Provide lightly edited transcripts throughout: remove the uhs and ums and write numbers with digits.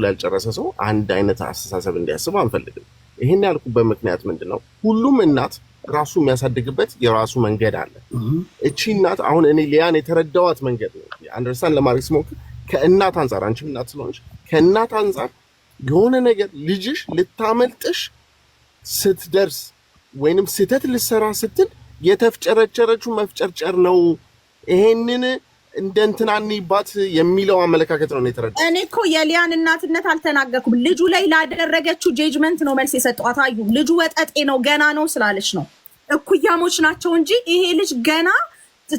ያልጨረሰ ሰው አንድ አይነት አስተሳሰብ እንዲያስብ አንፈልግም። ይሄን ያልኩበት ምክንያት ምንድነው? ሁሉም እናት ራሱ የሚያሳድግበት የራሱ መንገድ አለ። እቺ እናት አሁን እኔ ሊያን የተረዳዋት መንገድ ነው አንደርስታንድ ለማድረግ ስሞክር ከእናት አንፃር አንቺም እናት ስለሆንሽ ከእናት አንፃር የሆነ ነገር ልጅሽ ልታመልጥሽ ስትደርስ ወይንም ስህተት ልሰራ ስትል የተፍጨረጨረችው መፍጨርጨር ነው። ይሄንን እንደ እንትናንባት የሚለው አመለካከት ነው የተረዳው። እኔ እኮ የሊያን እናትነት አልተናገርኩም። ልጁ ላይ ላደረገችው ጄጅመንት ነው መልስ የሰጠኋት። አዩ ልጁ ወጠጤ ነው ገና ነው ስላለች ነው። እኩያሞች ናቸው እንጂ ይሄ ልጅ ገና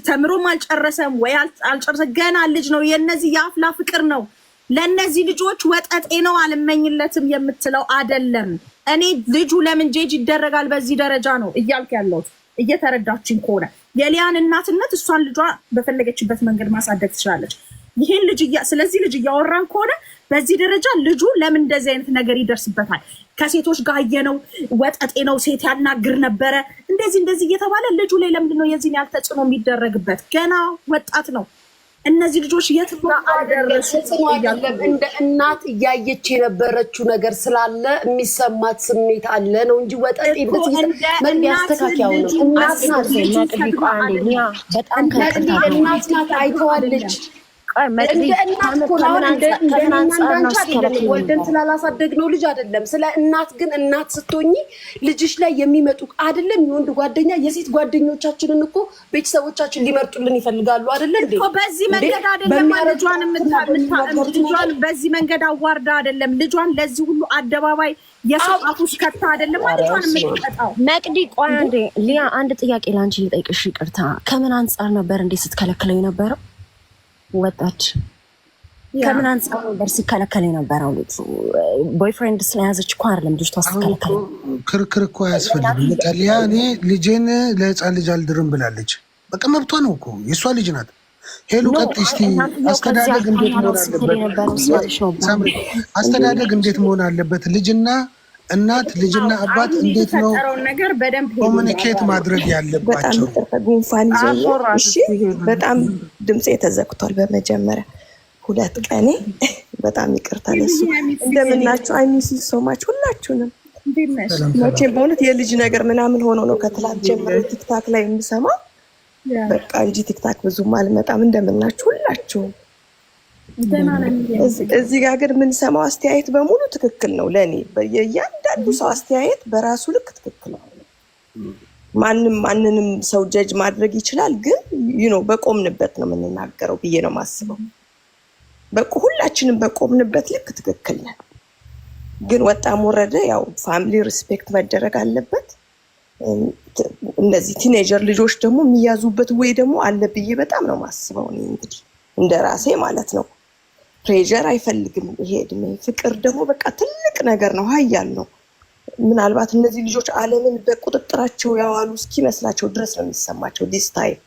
ተምሮም አልጨረሰም ወይ አልጨረሰ ገና ልጅ ነው። የነዚህ የአፍላ ፍቅር ነው። ለነዚህ ልጆች ወጠጤ ነው አልመኝለትም የምትለው አይደለም። እኔ ልጁ ለምን ጄጅ ይደረጋል በዚህ ደረጃ ነው እያልኩ ያለሁት። እየተረዳችኝ ከሆነ የሊያን እናትነት እሷን ልጇ በፈለገችበት መንገድ ማሳደግ ትችላለች። ይሄን ልጅ ስለዚህ ልጅ እያወራን ከሆነ በዚህ ደረጃ ልጁ ለምን እንደዚህ አይነት ነገር ይደርስበታል? ከሴቶች ጋር የነው ወጠጤ ነው፣ ሴት ያናግር ነበረ እንደዚህ እየተባለ ልጁ ላይ ለምንድን ነው የዚህን ያህል ተጽዕኖ የሚደረግበት? ገና ወጣት ነው። እነዚህ ልጆች የት አደረሱ? እንደ እናት እያየች የነበረችው ነገር ስላለ የሚሰማት ስሜት አለ ነው እንጂ ወጠጤ ያስተካክያው ነው። እናት ናት አይተዋለች። ወልደን ስላላሳደግነው ልጅ አይደለም። ስለ እናት ግን እናት ስትሆኚ ልጅሽ ላይ የሚመጡ አይደለም የወንድ ጓደኛ የሴት ጓደኞቻችንን እኮ ቤተሰቦቻችን ሊመርጡልን ይፈልጋሉ አይደለ እንዴ? በዚህ መንገድ አይደለም ልጇን በዚህ መንገድ አዋርዳ አይደለም ልጇን ለዚህ ሁሉ አደባባይ የሰጣቱ ስከታ አይደለም ልጇን የምትቀጣው። መቅዲ ቆይ አንዴ ሊያ አንድ ጥያቄ ላንቺ ልጠይቅሽ። ይቅርታ ከምን አንፃር ነበር እንዴ ስትከለክለው የነበረው? ወጣች ከምን አንፃር ነበር ሲከለከል የነበረው? ልጅ ቦይፍሬንድ ስለያዘች እኮ አይደለም ልጅቷ ስትከለከል። ክርክር እኮ አያስፈልግም። በቃ ሊያ እኔ ልጄን ለህፃን ልጅ አልድርም ብላለች። በቃ መብቷ ነው እኮ የእሷ ልጅ ናት። ሄሉ ቀጥ እስቲ አስተዳደግ እንዴት መሆን አለበት? አስተዳደግ እንዴት መሆን አለበት? ልጅና እናት ልጅና አባት እንዴት ነው ኮሙኒኬት ማድረግ ያለባቸው? ጉንፋን ይዞኛል። እሺ በጣም ድምጼ ተዘግቷል። በመጀመሪያ 2 ቀኔ በጣም ይቅርታ ለሱ። እንደምናችሁ አይ ሚስ ዩ ሶ ማች ሁላችሁንም። መቼም በእውነት የልጅ ነገር ምናምን ሆኖ ነው ከትላንት ጀምሮ ቲክታክ ላይ የምሰማው። በቃ እንጂ ቲክታክ ብዙም አልመጣም። እንደምናችሁ ሁላችሁም። እዚህ ጋር ግን የምንሰማው አስተያየት በሙሉ ትክክል ነው። ለእኔ የእያንዳንዱ ሰው አስተያየት በራሱ ልክ ትክክል ነው። ማንንም ሰው ጀጅ ማድረግ ይችላል፣ ግን በቆምንበት ነው የምንናገረው ብዬ ነው የማስበው። ሁላችንም በቆምንበት ልክ ትክክል ነን። ግን ወጣም ወረደ ያው ፋሚሊ ሪስፔክት መደረግ አለበት። እነዚህ ቲኔጀር ልጆች ደግሞ የሚያዙበት ወይ ደግሞ አለ ብዬ በጣም ነው የማስበው። እንግዲህ እንደ ራሴ ማለት ነው። ፕሬዠር አይፈልግም ይሄ እድሜ። ፍቅር ደግሞ በቃ ትልቅ ነገር ነው፣ ሀያል ነው። ምናልባት እነዚህ ልጆች ዓለምን በቁጥጥራቸው ያዋሉ እስኪመስላቸው ድረስ ነው የሚሰማቸው። ዲስ ታይም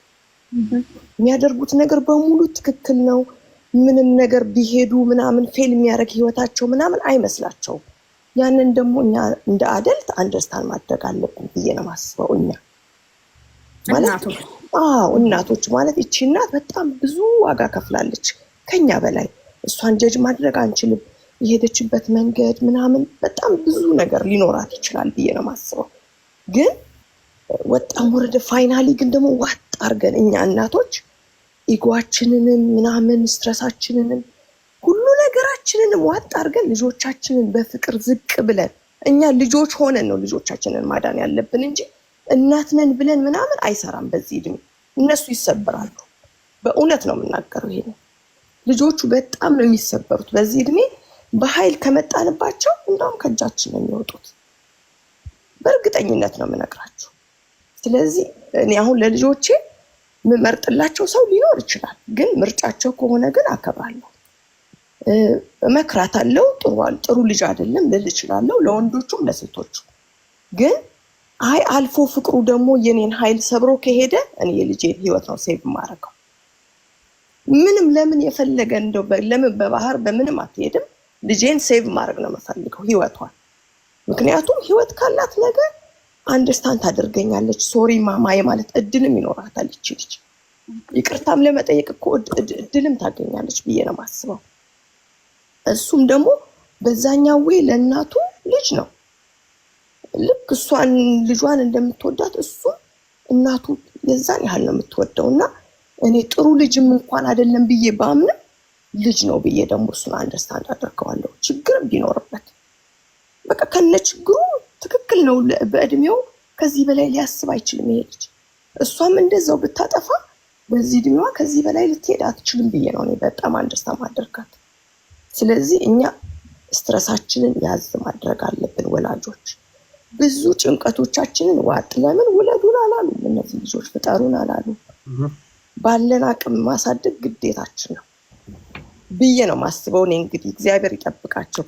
የሚያደርጉት ነገር በሙሉ ትክክል ነው። ምንም ነገር ቢሄዱ ምናምን ፌል የሚያደርግ ህይወታቸው ምናምን አይመስላቸውም። ያንን ደግሞ እኛ እንደ አደልት አንደርስታንድ ማድረግ አለብን ብዬ ነው የማስበው። እኛ ማለት እናቶች ማለት ይቺ እናት በጣም ብዙ ዋጋ ከፍላለች ከኛ በላይ። እሷን ጀጅ ማድረግ አንችልም። የሄደችበት መንገድ ምናምን በጣም ብዙ ነገር ሊኖራት ይችላል ብዬ ነው የማስበው። ግን ወጣም ወረደ ፋይናሊ ግን ደግሞ ዋጥ አድርገን እኛ እናቶች ኢጓችንንም ምናምን ስትረሳችንንም ሁሉ ነገራችንንም ዋጥ አድርገን ልጆቻችንን በፍቅር ዝቅ ብለን እኛ ልጆች ሆነን ነው ልጆቻችንን ማዳን ያለብን እንጂ እናት ነን ብለን ምናምን አይሰራም። በዚህ እድሜ እነሱ ይሰበራሉ። በእውነት ነው የምናገረው። ይሄ ልጆቹ በጣም ነው የሚሰበሩት በዚህ እድሜ። በኃይል ከመጣንባቸው እንደውም ከእጃችን ነው የሚወጡት። በእርግጠኝነት ነው የምነግራችሁ። ስለዚህ እኔ አሁን ለልጆቼ የምመርጥላቸው ሰው ሊኖር ይችላል፣ ግን ምርጫቸው ከሆነ ግን አከብራለሁ፣ እመክራታለሁ። ጥሩ ልጅ አይደለም ልል እችላለሁ፣ ለወንዶቹም ለሴቶቹ። ግን አይ አልፎ ፍቅሩ ደግሞ የኔን ኃይል ሰብሮ ከሄደ እኔ የልጄን ህይወት ነው ሴቭ ማድረገው። ምንም ለምን የፈለገ እንደው ለምን በባህር በምንም አትሄድም፣ ልጄን ሴቭ ማድረግ ነው የምፈልገው ህይወቷን። ምክንያቱም ህይወት ካላት ነገር አንደርስታንድ ታደርገኛለች። ሶሪ ማማ ማለት እድልም ይኖራታል ይቺ ልጅ። ይቅርታም ለመጠየቅ እኮ እድልም ታገኛለች ብዬ ነው የማስበው። እሱም ደግሞ በዛኛው ወይ ለእናቱ ልጅ ነው። ልክ እሷን ልጇን እንደምትወዳት እሱ እናቱ የዛን ያህል ነው የምትወደውና እኔ ጥሩ ልጅም እንኳን አይደለም ብዬ ባምንም ልጅ ነው ብዬ ደግሞ እሱን አንደርስታንድ አደርገዋለሁ። ችግር ቢኖርበት በቃ ከነ ችግሩ ትክክል ነው። በእድሜው ከዚህ በላይ ሊያስብ አይችልም ይሄ ልጅ። እሷም እንደዛው ብታጠፋ በዚህ እድሜዋ ከዚህ በላይ ልትሄድ አትችልም ብዬ ነው እኔ በጣም አንደርስታንድ ማደርጋት። ስለዚህ እኛ ስትረሳችንን ያዝ ማድረግ አለብን ወላጆች። ብዙ ጭንቀቶቻችንን ዋጥ ለምን ውለዱን አላሉ እነዚህ ልጆች ፍጠሩን አላሉ። ባለን አቅም ማሳደግ ግዴታችን ነው ብዬ ነው ማስበው። እኔ እንግዲህ እግዚአብሔር ይጠብቃቸው።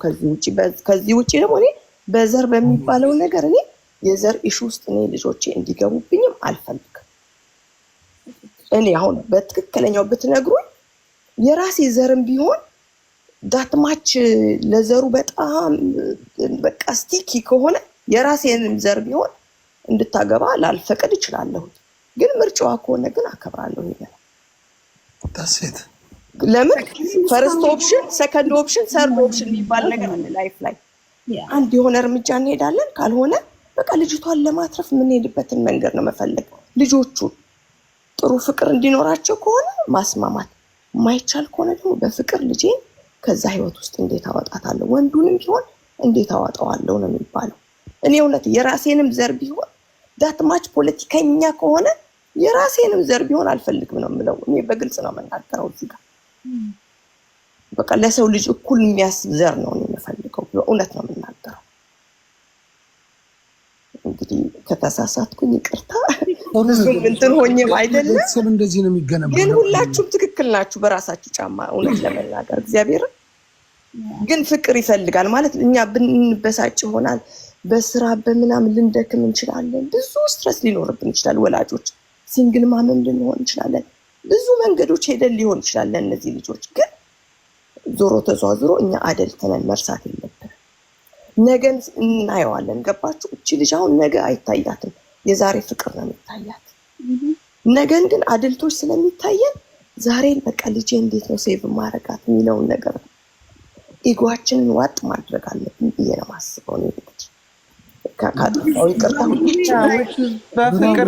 ከዚህ ውጪ ደግሞ እኔ በዘር በሚባለው ነገር እኔ የዘር ኢሹ ውስጥ እኔ ልጆቼ እንዲገቡብኝም አልፈልግም። እኔ አሁን በትክክለኛው ብትነግሩኝ የራሴ ዘርም ቢሆን ዳትማች ለዘሩ በጣም በቃ ስቲኪ ከሆነ የራሴንም ዘር ቢሆን እንድታገባ ላልፈቅድ እችላለሁ። ግን ምርጫዋ ከሆነ ግን አከብራለሁ። ይሄ ታሴት ለምን ፈርስት ኦፕሽን ሰከንድ ኦፕሽን ሰርድ ኦፕሽን የሚባል ነገር አለ ላይፍ ላይ። አንድ የሆነ እርምጃ እንሄዳለን፣ ካልሆነ በቃ ልጅቷን ለማትረፍ የምንሄድበትን መንገድ ነው መፈለግ። ልጆቹ ጥሩ ፍቅር እንዲኖራቸው ከሆነ ማስማማት፣ ማይቻል ከሆነ ደግሞ በፍቅር ልጄን ከዛ ህይወት ውስጥ እንዴት አወጣታለሁ፣ ወንዱንም ቢሆን እንዴት አወጣዋለሁ ነው የሚባለው። እኔ እውነት የራሴንም ዘር ቢሆን ዳትማች ፖለቲከኛ ከሆነ የራሴንም ዘር ቢሆን አልፈልግም ነው የምለው። እኔ በግልጽ ነው የምናገረው እዚህ ጋር። በቃ ለሰው ልጅ እኩል የሚያስብ ዘር ነው የምፈልገው። እውነት ነው የምናገረው። እንግዲህ ከተሳሳትኩኝ ይቅርታ። ብዙም እንትን ሆኜም አይደለም፣ እንደዚህ ነው የሚገነባው። ግን ሁላችሁም ትክክል ናችሁ በራሳችሁ ጫማ። እውነት ለመናገር እግዚአብሔር ግን ፍቅር ይፈልጋል ማለት እኛ ብንበሳጭ ይሆናል፣ በስራ በምናምን ልንደክም እንችላለን፣ ብዙ ስትረስ ሊኖርብን ይችላል። ወላጆች ሲንግል ማመም ልንሆን እንችላለን፣ ብዙ መንገዶች ሄደን ሊሆን ይችላል። እነዚህ ልጆች ግን ዞሮ ተዟዝሮ እኛ አደልተነን መርሳት የለብንም። ነገን እናየዋለን። ገባችሁ? እቺ ልጅ አሁን ነገ አይታያትም፣ የዛሬ ፍቅር ነው የሚታያት። ነገን ግን አደልቶች ስለሚታየን ዛሬን በቃ ልጄ እንዴት ነው ሴቭ ማረጋት የሚለውን ነገር ነው ኢጓችንን ዋጥ ማድረግ አለብን ብዬ ነው ማስበው። ነው በፍቅር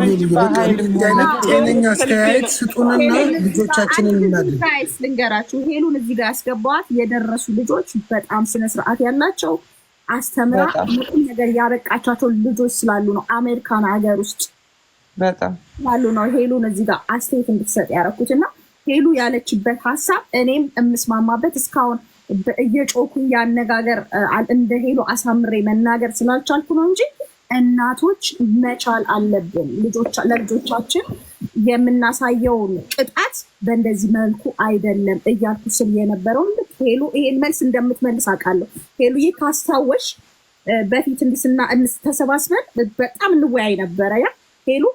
ጤነኛ አስተያየት ስጡንና ልጆቻችንን እናድርግ። ልንገራችሁ፣ ሄሉን እዚህ ጋር ያስገባት የደረሱ ልጆች በጣም ስነስርዓት ያላቸው አስተምራ ምንም ነገር ያበቃቻቸው ልጆች ስላሉ ነው። አሜሪካን ሀገር ውስጥ በጣም ስላሉ ነው ሄሉን እዚህ ጋር አስተያየት እንድትሰጥ ያደረኩት። እና ሄሉ ያለችበት ሀሳብ እኔም የምስማማበት እስካሁን እየጮኩኝ ያነጋገር እንደ ሄሉ አሳምሬ መናገር ስላልቻልኩ ነው እንጂ እናቶች መቻል አለብን። ለልጆቻችን የምናሳየውን ቅጣት በእንደዚህ መልኩ አይደለም እያልኩ ስል የነበረውን ሄሉ ይሄን መልስ እንደምትመልስ አውቃለሁ። ሄሉ ይህ ካስታወሽ በፊት ተሰባስበን በጣም እንወያይ ነበረ። ያ ሄሉ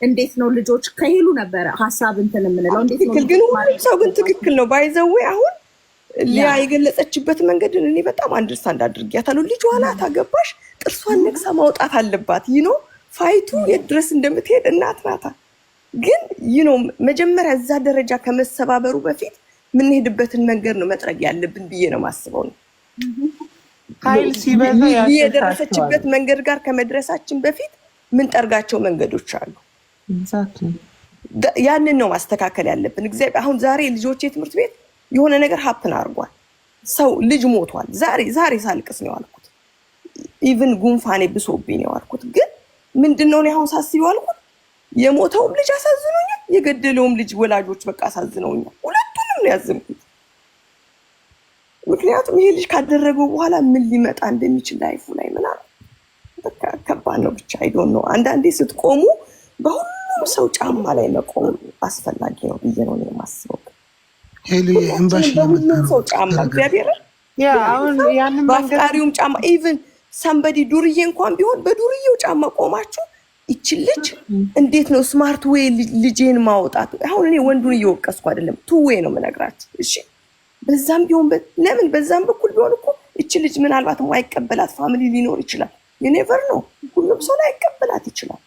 እንዴት ነው ልጆች ከሄሉ ነበረ ሀሳብ እንትን የምንለው እንዴት ነው ግን ሁሉም ሰው ግን ትክክል ነው ባይዘዌ አሁን ሊያ የገለጸችበት መንገድን እኔ በጣም አንደርስታንድ አድርጊያታለሁ። ልጅ ኋላ ታገባሽ ጥርሷን ነቅሳ ማውጣት አለባት። ፋይቱ የት ድረስ እንደምትሄድ እናት ናታ። ግን መጀመሪያ እዛ ደረጃ ከመሰባበሩ በፊት የምንሄድበትን መንገድ ነው መጥረግ ያለብን ብዬ ነው ማስበው። ነው ኃይል ሲበዛ የደረሰችበት መንገድ ጋር ከመድረሳችን በፊት ምን ጠርጋቸው መንገዶች አሉ። ያንን ነው ማስተካከል ያለብን። እግዚአብሔር አሁን ዛሬ ልጆቼ ትምህርት ቤት የሆነ ነገር ሀፕን አድርጓል። ሰው ልጅ ሞቷል። ዛሬ ሳልቅስ ነው ያልኩት። ኢቭን ጉንፋኔ ብሶብኝ ነው ያልኩት። ግን ምንድነው ነው አሁን ሳስበው ያልኩት የሞተውም ልጅ አሳዝኖኛል፣ የገደለውም ልጅ ወላጆች በቃ አሳዝነውኛል። ሁለቱንም ነው ያዘንኩት። ምክንያቱም ይሄ ልጅ ካደረገው በኋላ ምን ሊመጣ እንደሚችል ላይፉ ላይ ምናምን በቃ ከባድ ነው። ብቻ አይ ዶንት ኖ አንዳንዴ ስትቆሙ በሁሉም ሰው ጫማ ላይ መቆም አስፈላጊ ነው ብዬ ነው የማስበው። ሄሉ እንባሽ ሰው ጫማ እግዚአብሔር በአፍቃሪውም ጫማ ኢቭን ሳምበዲ ዱርዬ እንኳን ቢሆን በዱርዬው ጫማ ቆማችሁ ይቺ ልጅ እንዴት ነው ስማርት ዌይ ልጄን ማውጣት። አሁን እኔ ወንዱን እየወቀስኩ አይደለም፣ ቱ ዌይ ነው የምነግራችሁ። እሺ በዛም ቢሆን ለምን በዛም በኩል ቢሆን እኮ ይቺ ልጅ ምናልባት የማይቀበላት ፋሚሊ ሊኖር ይችላል። የኔቨር ነው፣ ሁሉም ሰው ላይ ይቀበላት ይችላል።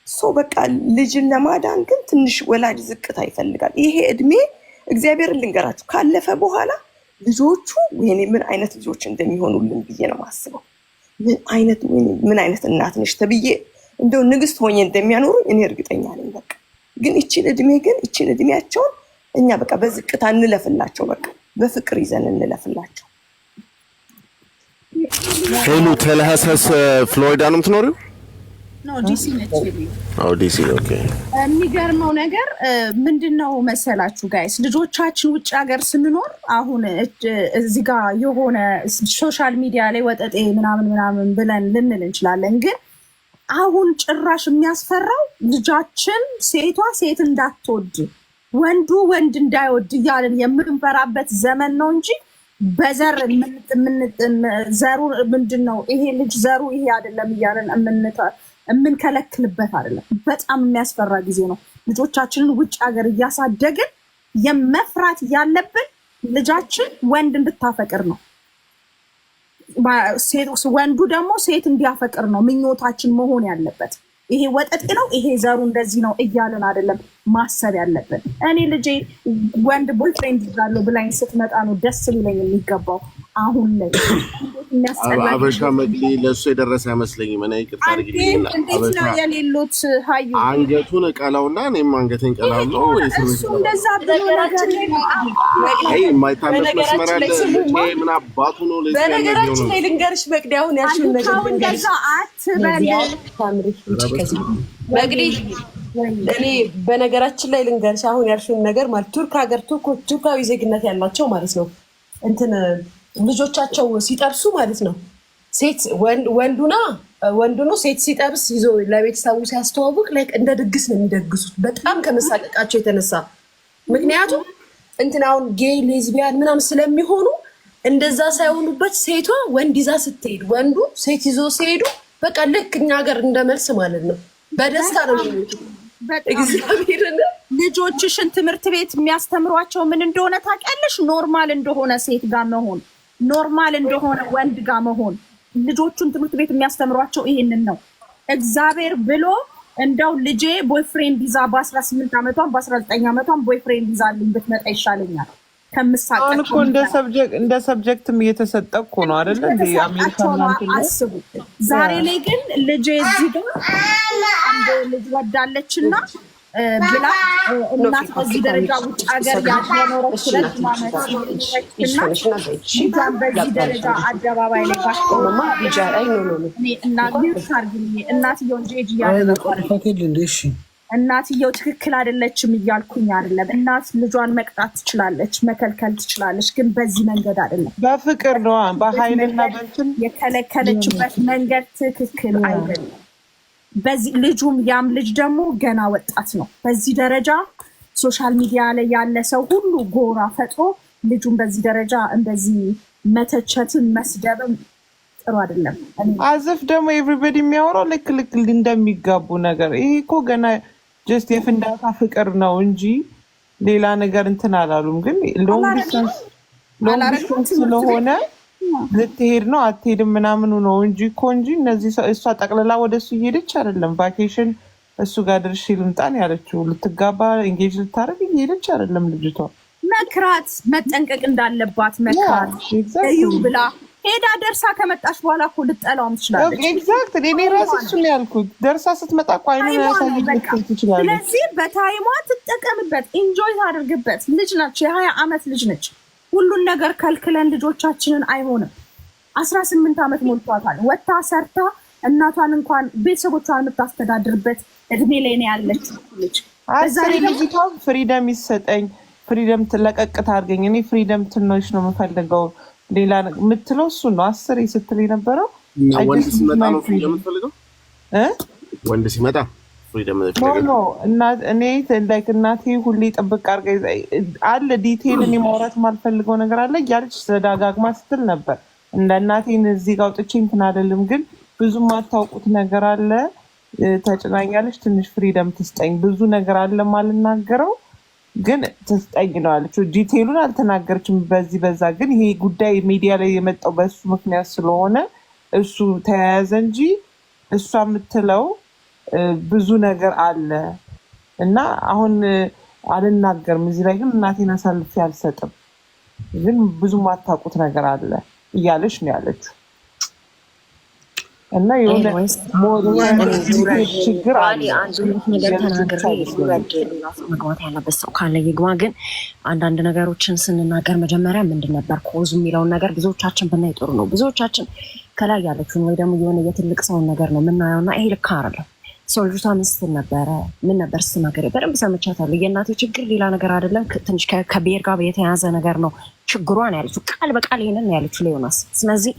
ሰው በቃ ልጅን ለማዳን ግን ትንሽ ወላጅ ዝቅታ ይፈልጋል። ይሄ እድሜ እግዚአብሔርን ልንገራችሁ ካለፈ በኋላ ልጆቹ ወይኔ ምን አይነት ልጆች እንደሚሆኑልን ብዬ ነው የማስበው። ምን አይነት እናት ነሽ ተብዬ እንደው ንግስት ሆኜ እንደሚያኖሩኝ እኔ እርግጠኛ ነኝ። በቃ ግን ይችን እድሜያቸውን እኛ በቃ በዝቅታ እንለፍላቸው፣ በቃ በፍቅር ይዘን እንለፍላቸው። ሄሉ ቴክሳስ ፍሎሪዳ ነው የምትኖሪው? ነው ዲሲ ነች። ዲሲ ኦኬ። የሚገርመው ነገር ምንድነው መሰላችሁ ጋይስ፣ ልጆቻችን ውጭ ሀገር ስንኖር አሁን እዚህ ጋር የሆነ ሶሻል ሚዲያ ላይ ወጠጤ ምናምን ብለን ልንል እንችላለን። ግን አሁን ጭራሽ የሚያስፈራው ልጃችን ሴቷ ሴት እንዳትወድ ወንዱ ወንድ እንዳይወድ እያልን የምንፈራበት ዘመን ነው እንጂ በዘር ዘሩ ምንድነው ይሄ ልጅ ዘሩ ይሄ አይደለም እያልን የምንከለክልበት አይደለም። በጣም የሚያስፈራ ጊዜ ነው። ልጆቻችንን ውጭ ሀገር እያሳደግን የመፍራት ያለብን ልጃችን ወንድ እንድታፈቅር ነው፣ ወንዱ ደግሞ ሴት እንዲያፈቅር ነው ምኞታችን መሆን ያለበት። ይሄ ወጠጤ ነው ይሄ ዘሩ እንደዚህ ነው እያልን አይደለም ማሰብ ያለብን። እኔ ልጄ ወንድ ቦይፍሬንድ ይዛለሁ ብላኝ ስትመጣ ነው ደስ ሊለኝ የሚገባው። አሁን ላይ አበሻ መግሊ ለእሱ የደረሰ አይመስለኝም። እኔ ይቅርታ አድርጊልኝ። እንዴት ነው የሌሎት ሀዩ አንገቱን እቀላውና እኔም አንገቴን ቀላለው እሱ እንደዛ ብሎ የማይታመስ መስመር አለ። ምን አባቱ ነው ለዚህ በነገራችን ላይ ልንገርሽ መቅዲ፣ አሁን ያልሽውን ነገር ልንገርሽ አትበል መቅዲ። እኔ በነገራችን ላይ ልንገርሽ አሁን ያልሽውን ነገር ማለት ቱርክ ሀገር ቱርካዊ ዜግነት ያላቸው ማለት ነው እንትን ልጆቻቸው ሲጠብሱ ማለት ነው ሴት ወንዱ ነው ሴት ሲጠብስ ይዞ ለቤተሰቡ ሲያስተዋውቅ ላይ እንደ ድግስ ነው የሚደግሱት፣ በጣም ከመሳቀቃቸው የተነሳ። ምክንያቱም እንትን አሁን ጌይ ሌዝቢያን ምናምን ስለሚሆኑ እንደዛ ሳይሆኑበት ሴቷ ወንድ ይዛ ስትሄድ ወንዱ ሴት ይዞ ሲሄዱ በቃ ልክ እኛ ሀገር እንደመልስ ማለት ነው በደስታ ነው የሚሉት። እግዚአብሔርን ልጆችሽን ትምህርት ቤት የሚያስተምሯቸው ምን እንደሆነ ታውቂያለሽ? ኖርማል እንደሆነ ሴት ጋር መሆን፣ ኖርማል እንደሆነ ወንድ ጋር መሆን። ልጆቹን ትምህርት ቤት የሚያስተምሯቸው ይሄንን ነው። እግዚአብሔር ብሎ እንደው ልጄ ቦይፍሬንድ ይዛ በ18 ዓመቷን በ19 ዓመቷን ቦይፍሬንድ ይዛልኝ ብትመጣ ይሻለኛል ከምሳቀቅ። አሁን እኮ እንደ ሰብጀክትም እየተሰጠ እኮ ነው አይደለ? እንደ አሜሪካ አስቡ። ዛሬ ላይ ግን ልጄ እዚህ ጋር አንድ ልጅ ወዳለችና ብላ እናት በዚህ ደረጃ ውጭ ሀገር ያኖረች ረጅም ዓመት እና በዚህ ደረጃ አደባባይ ላይ እናትየው እንጂ ጅ እናትየው ትክክል አይደለችም እያልኩኝ አይደለም። እናት ልጇን መቅጣት ትችላለች፣ መከልከል ትችላለች። ግን በዚህ መንገድ አይደለም። በፍቅር ነው በኃይልና በእንትን የከለከለችበት መንገድ ትክክል አይደለም። በዚህ ልጁም ያም ልጅ ደግሞ ገና ወጣት ነው። በዚህ ደረጃ ሶሻል ሚዲያ ላይ ያለ ሰው ሁሉ ጎራ ፈጥሮ ልጁን በዚህ ደረጃ እንደዚህ መተቸትን መስደብም ጥሩ አይደለም። አዝፍ ደግሞ ኤቭሪበዲ የሚያወራው ልክ እንደሚጋቡ ነገር። ይሄ እኮ ገና ጀስት የፍንዳታ ፍቅር ነው እንጂ ሌላ ነገር እንትን አላሉም። ግን ሎንግ ዲስታንስ ስለሆነ ልትሄድ ነው አትሄድም ምናምኑ ነው እንጂ እነዚህ እሷ ጠቅልላ ወደ እሱ እየሄደች አይደለም። ቫኬሽን እሱ ጋር ድርሽ ልምጣን ያለችው ልትጋባ ኢንጌጅ ልታደርግ እየሄደች አይደለም። ልጅቷ መክራት መጠንቀቅ እንዳለባት መክራት ብላ ሄዳ ደርሳ ከመጣች በኋላ እኮ ልጠላውም ትችላለች። ኤግዛክት እኔ ራሴ እሱን ያልኩት ደርሳ ስትመጣ እኮ አይኑን ያሳየች ትችላለች። ስለዚህ በታይሟ ትጠቀምበት፣ ኢንጆይ ታደርግበት። ልጅ ናች፣ የ20 ዓመት ልጅ ነች። ሁሉን ነገር ከልክለን ልጆቻችንን አይሆንም። 18 ዓመት ሞልቷታል። ወታ ሰርታ እናቷን እንኳን ቤተሰቦቿን የምታስተዳድርበት እድሜ ላይ ነው ያለች ልጅ። አዛሬ ልጅቷ ፍሪደም ይሰጠኝ፣ ፍሪደም ትለቀቅት አድርገኝ፣ እኔ ፍሪደም ትንሽ ነው የምፈልገው ሌላ የምትለው እሱ ነው። 10 ስትል የነበረው ወንድ ሲመጣ ነው ፍሪደም የምትፈልገው። ወንድ ሲመጣ ፍሪደም ነው። እኔ ላይክ እናቴ ሁሌ ጥብቅ አድርጋ አለ ዲቴይል እኔ ማውራት የማልፈልገው ነገር አለ እያለች ተደጋግማ ስትል ነበር። እንደ እናቴን እዚህ ጋር አውጥቼ እንትን አይደለም፣ ግን ብዙ ማታውቁት ነገር አለ ተጭናኛለች። ትንሽ ፍሪደም ትስጠኝ፣ ብዙ ነገር አለ ማልናገረው ግን ትስጠኝ ነው አለችው። ዲቴይሉን አልተናገረችም በዚህ በዛ። ግን ይሄ ጉዳይ ሚዲያ ላይ የመጣው በእሱ ምክንያት ስለሆነ እሱ ተያያዘ እንጂ እሷ የምትለው ብዙ ነገር አለ እና አሁን አልናገርም እዚህ ላይ። ግን እናቴን አሳልፌ አልሰጥም። ግን ብዙ ማታውቁት ነገር አለ እያለች ነው ያለችው። እና የሆነ ችግር አለ። ነገር ተናግሬ መግባት ያለበት ሰው ካለ ይግባ። ግን አንዳንድ ነገሮችን ስንናገር መጀመሪያ ምንድን ነበር ኮዙ የሚለውን ነገር ብዙዎቻችን ብናይ ጥሩ ነው። ብዙዎቻችን ከላይ ያለችውን ወይ ደግሞ የሆነ የትልቅ ሰውን ነገር ነው የምናየው እና ይሄ ልክ አይደለም። ሰው ልጅቷ ምን ስትል ነበረ? ምን ነበር ስትናገር? በደንብ ሰምቻታለሁ። የእናቴ ችግር ሌላ ነገር አይደለም፣ ትንሽ ከብሔር ጋር የተያያዘ ነገር ነው ችግሯን ያለችው። ቃል በቃል ይሄንን ያለችው ሌዮናስ። ስለዚህ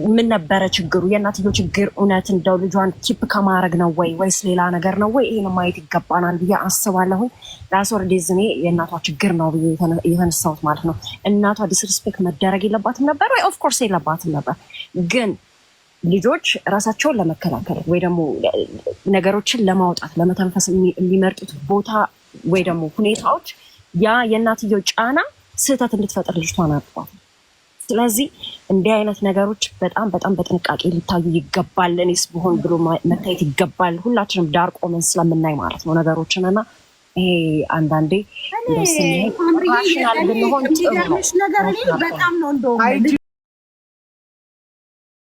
ምን ነበረ ችግሩ? የእናትየው ችግር እውነት እንደው ልጇን ኪፕ ከማድረግ ነው ወይ ወይስ ሌላ ነገር ነው ወይ? ይህን ማየት ይገባናል ብዬ አስባለሁ። ራስ ወርዴዝ እኔ የእናቷ ችግር ነው ብዬ የተነሳሁት ማለት ነው። እናቷ ዲስሪስፔክት መደረግ የለባትም ነበር ወይ? ኦፍኮርስ የለባትም ነበር። ግን ልጆች ራሳቸውን ለመከላከል ወይ ደግሞ ነገሮችን ለማውጣት ለመተንፈስ የሚመርጡት ቦታ ወይ ደግሞ ሁኔታዎች ያ የእናትየው ጫና ስህተት እንድትፈጥር ልጅቷን አጥቷት። ስለዚህ እንዲህ አይነት ነገሮች በጣም በጣም በጥንቃቄ ሊታዩ ይገባል። እኔስ ብሆን ብሎ መታየት ይገባል። ሁላችንም ዳር ቆመን ስለምናይ ማለት ነው ነገሮችን እና ይሄ አንዳንዴ ብንሆን ጥሩ ነው። በጣም ነው እንደውም